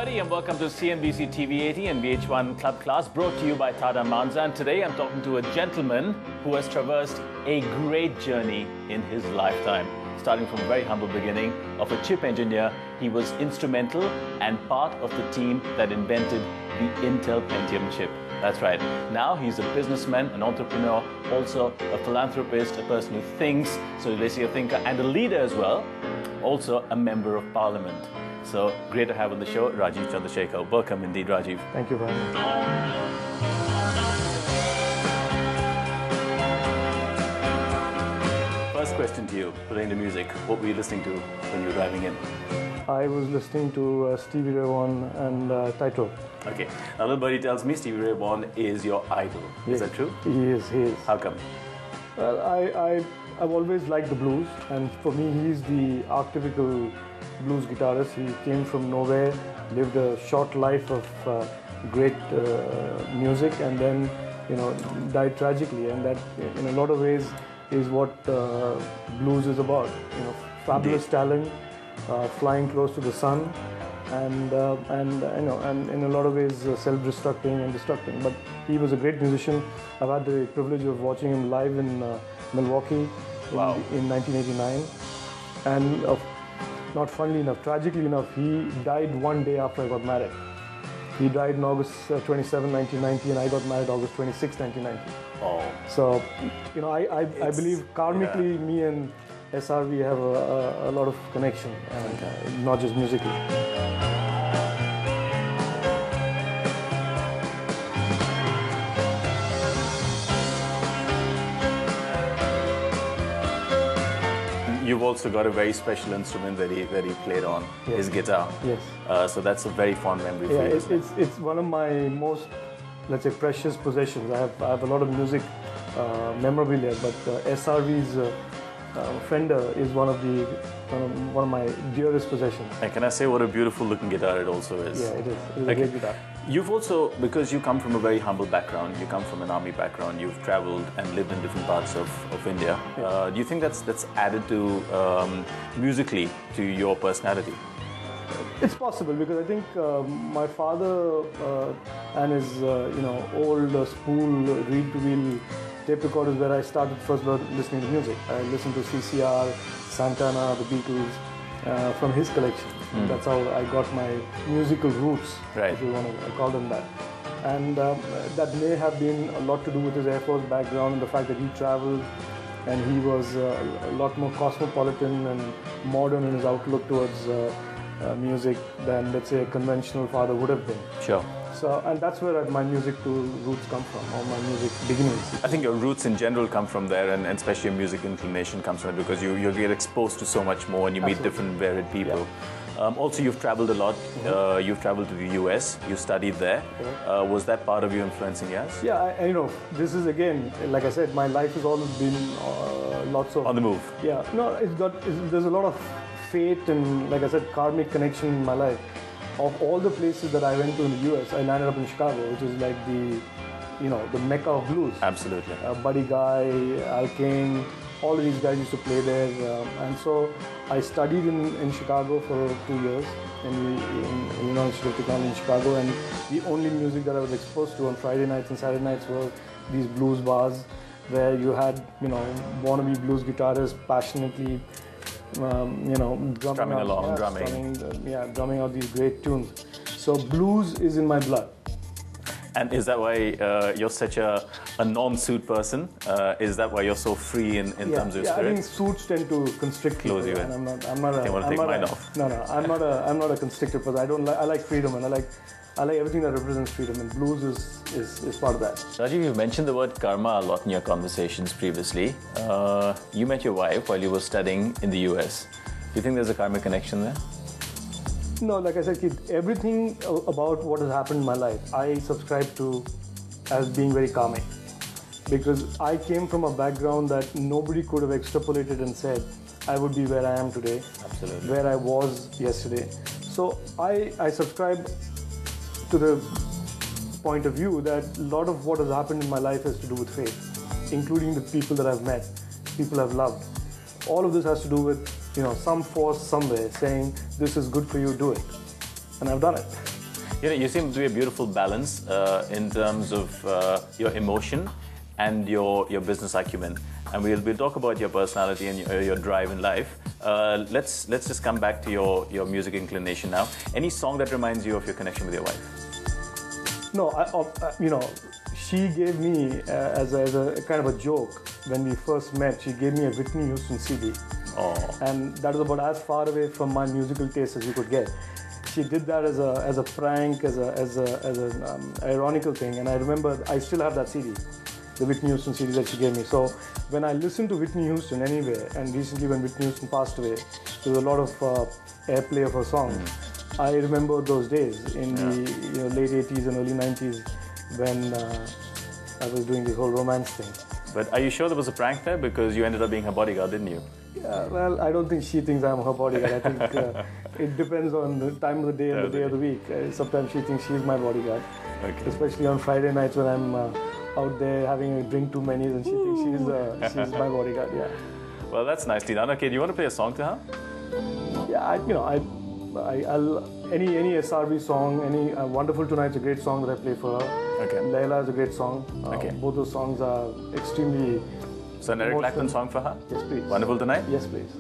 everybody, and welcome to CNBC TV80 and VH1 Club Class, brought to you by Tada Manza. And today I'm talking to a gentleman who has traversed a great journey in his lifetime. Starting from a very humble beginning of a chip engineer, he was instrumental and part of the team that invented the Intel Pentium chip. That's right. Now he's a businessman, an entrepreneur, also a philanthropist, a person who thinks, so basically a thinker and a leader as well, also a member of parliament. So great to have on the show, Rajeev Chandrasekhar. Welcome indeed, Rajeev. Thank you very much. First question to you, relating to music. What were you listening to when you were driving in? I was listening to Stevie Ray Vaughan and Tightrope. Okay. Now, little buddy tells me Stevie Ray Vaughan is your idol. Yes. Is that true? He is. How come? Well, I've always liked the blues, and for me, he's the archetypical blues guitarist. He came from nowhere, lived a short life of great music, and then died tragically. And that, in a lot of ways, is what blues is about. Fabulous talent, flying close to the sun, and in a lot of ways self-destructing and destructing. But he was a great musician. I've had the privilege of watching him live in Milwaukee in 1989, and not funnily enough, tragically enough, he died one day after I got married. He died on August 27, 1990, and I got married August 26, 1990. Oh. So, I believe karmically, me and SRV have a lot of connection, and not just musically. You've also got a very special instrument that he played on, his guitar. Yes. So that's a very fond memory for you. It's one of my most, let's say, precious possessions. I have a lot of music memorabilia, but SRV's Fender is one of my dearest possessions. And can I say what a beautiful looking guitar it also is? Yeah, it is. It is a great guitar. You've also, because you come from a very humble background, you come from an army background, you've traveled and lived in different parts of India. Yeah. Do you think that's added to, musically, to your personality? It's possible, because I think my father and his old spool reel-to-wheel tape recorders where I started first listening to music. I listened to CCR, Santana, the Beatles from his collection. That's how I got my musical roots, if you want to call them that. And that may have been a lot to do with his Air Force background and the fact that he traveled, and he was a lot more cosmopolitan and modern in his outlook towards music than, let's say, a conventional father would have been. Sure. So, and that's where my music roots come from, or my music beginnings. I think your roots in general come from there, and especially your music inclination comes from it, because you get exposed to so much more and you meet different varied people. Yeah. Also, you've traveled a lot. You've traveled to the US. You studied there. Was that part of your influencing years? Yeah, this is, again, like I said, my life has always been lots of... On the move. Yeah. No, there's a lot of fate and, like I said, karmic connection in my life. Of all the places that I went to in the US, I landed up in Chicago, which is like the mecca of blues. Absolutely. Buddy Guy, Al Kane, all of these guys used to play there. And so I studied in Chicago for 2 years in the University of Technology in Chicago, and the only music that I was exposed to on Friday nights and Saturday nights were these blues bars where you had, wannabe blues guitarists passionately drumming out these great tunes. So blues is in my blood. And is that why you're such a non-suit person? Is that why you're so free in terms of your spirit? I think suits tend to constrict people. Close you in. And I'm not you want to take mine off? No, I'm not a constrictor person. I like freedom, and I like everything that represents freedom, and blues is part of that. Rajeev, you mentioned the word karma a lot in your conversations previously. You met your wife while you were studying in the US. Do you think there's a karmic connection there? No, like I said, Keith, everything about what has happened in my life, I subscribe to as being very karmic. Because I came from a background that nobody could have extrapolated and said, I would be where I am today, Absolutely. Where I was yesterday. So I subscribe to the point of view that a lot of what has happened in my life has to do with fate, including the people that I've met, people I've loved. All of this has to do with, some force somewhere saying, this is good for you, do it. and I've done it. You know, you seem to be a beautiful balance in terms of your emotion and your business acumen. And we'll talk about your personality and your drive in life. Let's just come back to your music inclination now. Any song that reminds you of your connection with your wife? No, you know, she gave me as a kind of a joke when we first met. She gave me a Whitney Houston CD, and that was about as far away from my musical taste as you could get. She did that as a prank, as an ironical thing, and I remember I still have that CD, the Whitney Houston CD that she gave me. So when I listen to Whitney Houston anywhere, and recently when Whitney Houston passed away, there was a lot of airplay of her songs. I remember those days in the late 80s and early 90s when I was doing this whole romance thing. But are you sure there was a prank there? Because you ended up being her bodyguard, didn't you? Yeah, well, I don't think she thinks I'm her bodyguard. I think it depends on the time of the day and the day of the week. Sometimes she thinks she's my bodyguard, especially on Friday nights when I'm out there having a drink too many, and she thinks she's my bodyguard. Yeah. Well, that's nicely done. Okay, do you want to play a song to her? Yeah, I'll any SRV song, any Wonderful Tonight's a great song that I play for her. Okay. Layla is a great song. Both those songs are extremely. So an Eric Clapton song for her? Yes, please. Wonderful Tonight? Yes, please.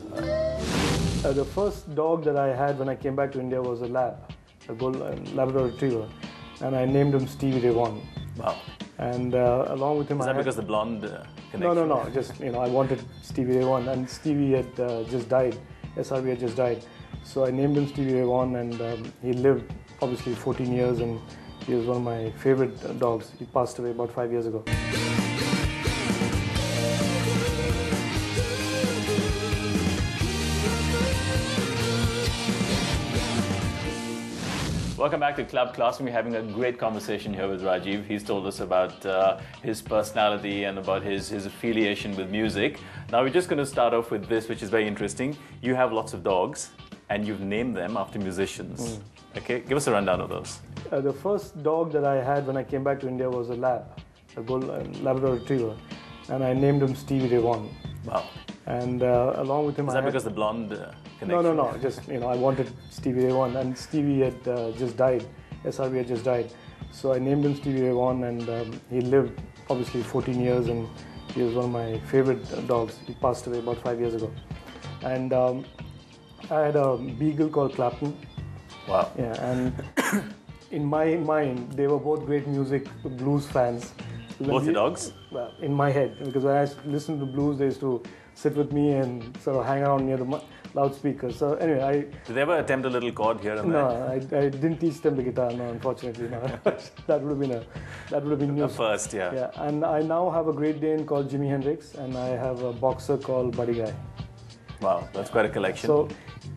The first dog that I had when I came back to India was a Labrador Retriever, and I named him Stevie Ray Vaughan. Wow. And along with him, is that because the blonde connection? No. Just I wanted Stevie Ray Vaughan, and Stevie had just died. SRV had just died, so I named him Stevie Ray Vaughan, and he lived obviously 14 years, and he was one of my favorite dogs. He passed away about 5 years ago. Welcome back to Club Class. We're having a great conversation here with Rajeev. He's told us about his personality and about his affiliation with music. Now we're just going to start off with this, which is very interesting. You have lots of dogs, and you've named them after musicians. Okay, give us a rundown of those. The first dog that I had when I came back to India was a Labrador Retriever, and I named him Stevie Ray Vaughan. Wow. And along with him, is that because the blonde connection? No. Just I wanted Stevie Ray Vaughan, and Stevie had just died. SRV had just died, so I named him Stevie Ray Vaughan, and he lived obviously 14 years, and he was one of my favorite dogs. He passed away about 5 years ago, and I had a beagle called Clapton. Wow. Yeah, and in my mind, they were both great music, blues fans. Both your dogs? Well, in my head, because when I listened to blues, they used to sit with me and sort of hang around near the loudspeakers. So anyway, did they ever attempt a little chord here and there? No, I didn't teach them the guitar. No, unfortunately, no. that would have been news. A first, yeah. Yeah, and I now have a Great Dane called Jimi Hendrix, and I have a boxer called Buddy Guy. Wow, that's quite a collection. So,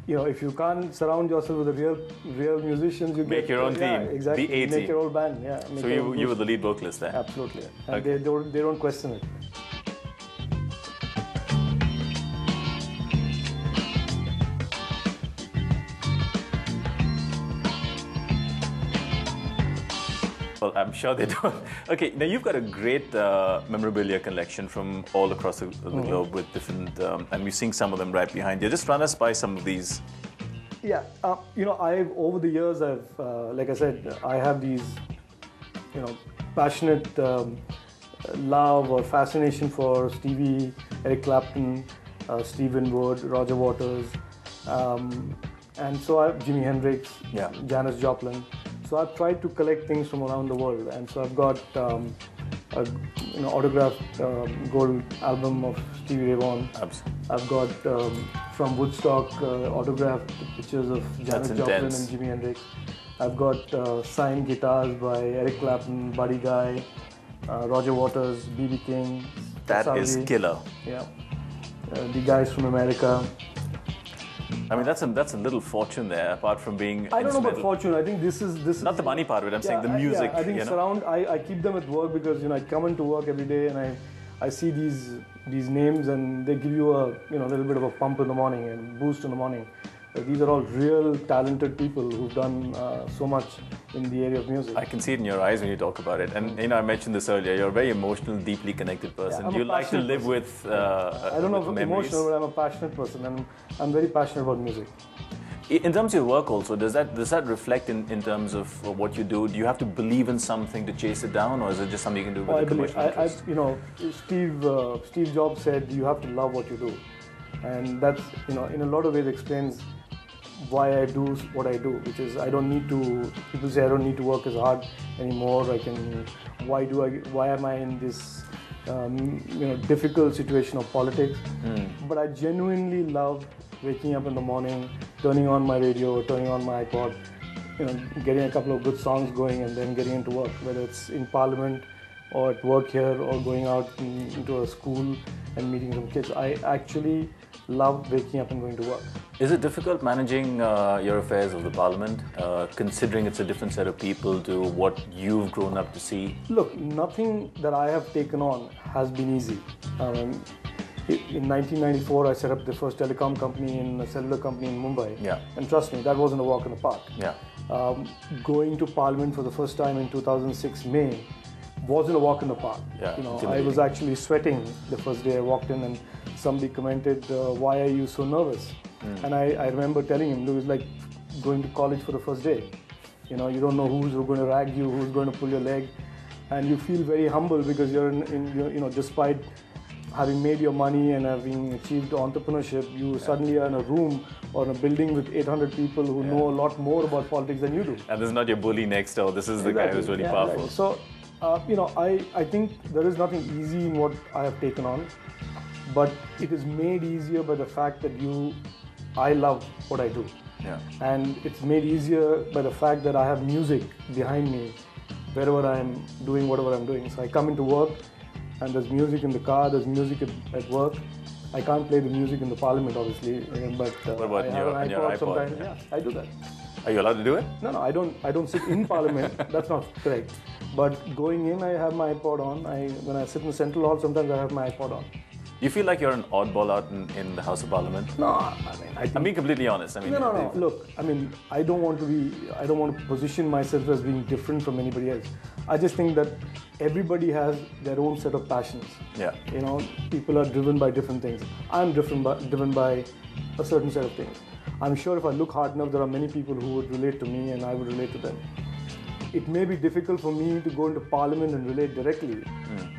if you can't surround yourself with the real musicians, you make your own team. Yeah, exactly. The A team. Make your own band. Yeah. So you were the lead vocalist there. Absolutely. And they don't question it. Well, I'm sure they don't. Okay, now you've got a great memorabilia collection from all across the globe with different, and we're seeing some of them right behind you. Just run us by some of these. Yeah, I've over the years, like I said, I have these, passionate love or fascination for Stevie, Eric Clapton, Stephen Wood, Roger Waters, and so I have Jimi Hendrix, Janis Joplin. So I've tried to collect things from around the world, and so I've got autographed gold album of Stevie Ray Vaughan. I've got from Woodstock autographed pictures of Janis Joplin and Jimi Hendrix. I've got signed guitars by Eric Clapton, Buddy Guy, Roger Waters, B.B. King. That is killer. Yeah, the guys from America. I mean, that's a little fortune there, apart from being. I don't know about fortune. I think this is not the money part of it. I'm saying the music. I think I keep them at work because I come into work every day and I see these names and they give you a little bit of a pump in the morning and boost in the morning. These are all real talented people who've done so much in the area of music. I can see it in your eyes when you talk about it. And I mentioned this earlier. You're a very emotional, deeply connected person. Yeah, you like to live with. I don't know if I'm memories. emotional, but I'm a passionate person, and I'm very passionate about music. In terms of your work also, does that reflect in terms of what you do? Do you have to believe in something to chase it down, or is it just something you can do with a commercial interest? You know, Steve Jobs said you have to love what you do, and that's, you know, in a lot of ways explains why I do what I do, which is I don't need to. People say I don't need to work as hard anymore. Why am I in this difficult situation of politics? But I genuinely love waking up in the morning, turning on my radio, turning on my iPod, getting a couple of good songs going, and then getting into work, whether it's in Parliament or at work here or going out into a school and meeting some kids. I actually love waking up and going to work. Is it difficult managing your affairs of the Parliament, considering it's a different set of people to what you've grown up to see? Look, nothing that I have taken on has been easy. In 1994, I set up the first telecom company in a cellular company in Mumbai. Yeah. And trust me, that wasn't a walk in the park. Yeah. Going to Parliament for the first time in 2006 May wasn't a walk in the park. Yeah, I was actually sweating the first day I walked in, and somebody commented, "Why are you so nervous?" And I remember telling him, it was like going to college for the first day. You don't know who's going to rag you, who's going to pull your leg, and you feel very humble because you're despite having made your money and having achieved entrepreneurship, you suddenly are in a room or in a building with 800 people who know a lot more about politics than you do. And this is not your bully next door. This is the guy who's really powerful. Right. So, I think there is nothing easy in what I have taken on, but it is made easier by the fact that I love what I do. Yeah. And it's made easier by the fact that I have music behind me wherever I'm doing whatever I'm doing. So I come into work, and there's music in the car, there's music at work. I can't play the music in the Parliament, obviously, but what about I have your iPod? sometimes. Yeah, I do that. Are you allowed to do it? No, I don't sit in Parliament. That's not correct. But going in, I have my iPod on. When I sit in the Central Hall, sometimes I have my iPod on. Do you feel like you're an oddball out in the House of Parliament? No, I'm being completely honest. No. Look, I don't want to position myself as being different from anybody else. I just think that everybody has their own set of passions. Yeah. People are driven by different things. I'm driven by a certain set of things. I'm sure if I look hard enough, there are many people who would relate to me and I would relate to them. It may be difficult for me to go into Parliament and relate directly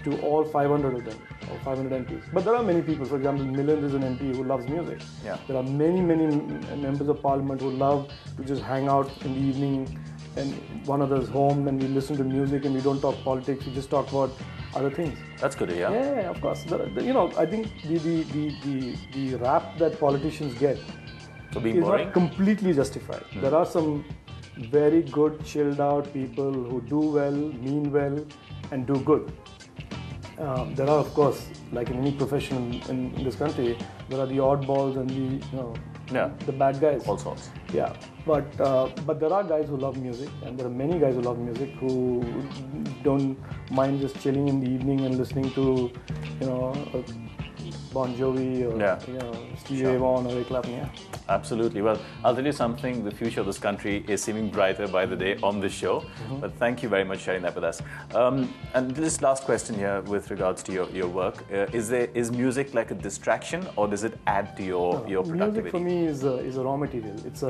to all 500 of them, or 500 MPs. But there are many people, for example, Milind is an MP who loves music. Yeah. There are many members of Parliament who love to just hang out in the evening and one another's home, and we listen to music and we don't talk politics, we just talk about other things. That's good, yeah? Yeah, of course. I think the rap that politicians get for being is boring? not completely justified. There are some very good, chilled out people who do well, mean well, and do good. There are, of course, like in any profession in this country, there are the oddballs and the bad guys. All sorts. Yeah, but there are guys who love music, and there are many guys who love music who don't mind just chilling in the evening and listening to, Bon Jovi or Stevie Ray Vaughan or Eric Clapton. Yeah. Absolutely. Well, I'll tell you something. The future of this country is seeming brighter by the day on this show. But thank you very much for sharing that with us. And this last question here, with regards to your work, is music like a distraction, or does it add to your productivity? Music for me is a raw material. It's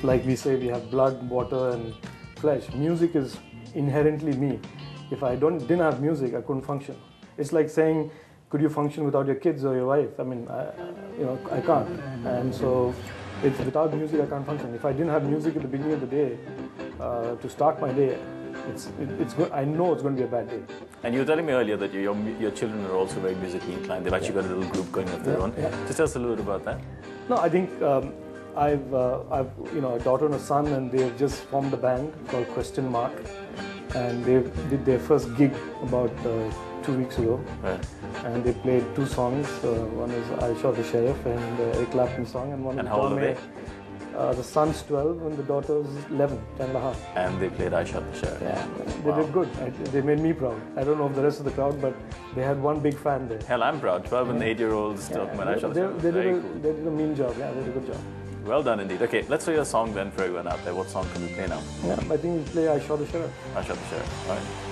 like we say, we have blood, water, and flesh. Music is inherently me. If I didn't have music, I couldn't function. It's like saying, could you function without your kids or your wife? I can't. And so, it's without music I can't function. If I didn't have music at the beginning of the day to start my day, I know it's going to be a bad day. And you were telling me earlier that your children are also very musically inclined. They've actually got a little group going of their own. Yeah. Just tell us a little bit about that. No, I think I've a daughter and a son, and they've just formed a band called Question Mark, and they did their first gig about 2 weeks ago. Right. And they played 2 songs. One is I Shot the Sheriff and Eric Clapton song, and one and is how old are they? The son's 12 and the daughter's 11, 10 and a half. And they played I Shot the Sheriff. Yeah, they did good. They made me proud. I don't know if the rest of the crowd, but they had one big fan there. Hell, I'm proud. 12 and 8-year-olds talking about I Shot the Sheriff. They did a mean job. Yeah, they did a good job. Well done indeed. Okay, let's play a song then for everyone out there. What song can we play now? Yeah, I think we play I Shot the Sheriff. I Shot the Sheriff. All right.